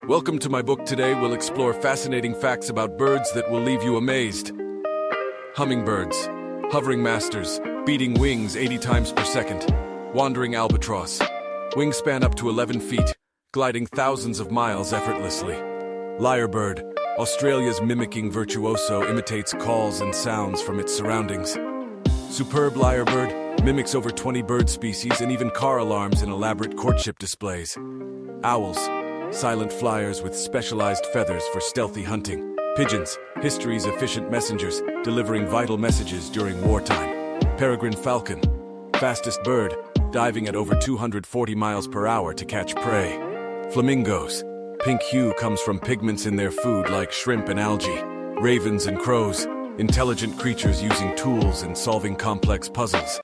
Welcome to my book. Today we'll explore fascinating facts about birds that will leave you amazed. Hummingbirds, hovering masters, beating wings 80 times per second. Wandering albatross, wingspan up to 11 feet, gliding thousands of miles effortlessly. Lyrebird, Australia's mimicking virtuoso, imitates calls and sounds from its surroundings. Superb lyrebird mimics over 20 bird species and even car alarms in elaborate courtship displays. Owls, silent flyers with specialized feathers for stealthy hunting. Pigeons, history's efficient messengers, delivering vital messages during wartime. Peregrine falcon, fastest bird, diving at over 240 miles per hour to catch prey. Flamingos, pink hue comes from pigments in their food like shrimp and algae. Ravens and crows, intelligent creatures using tools and solving complex puzzles.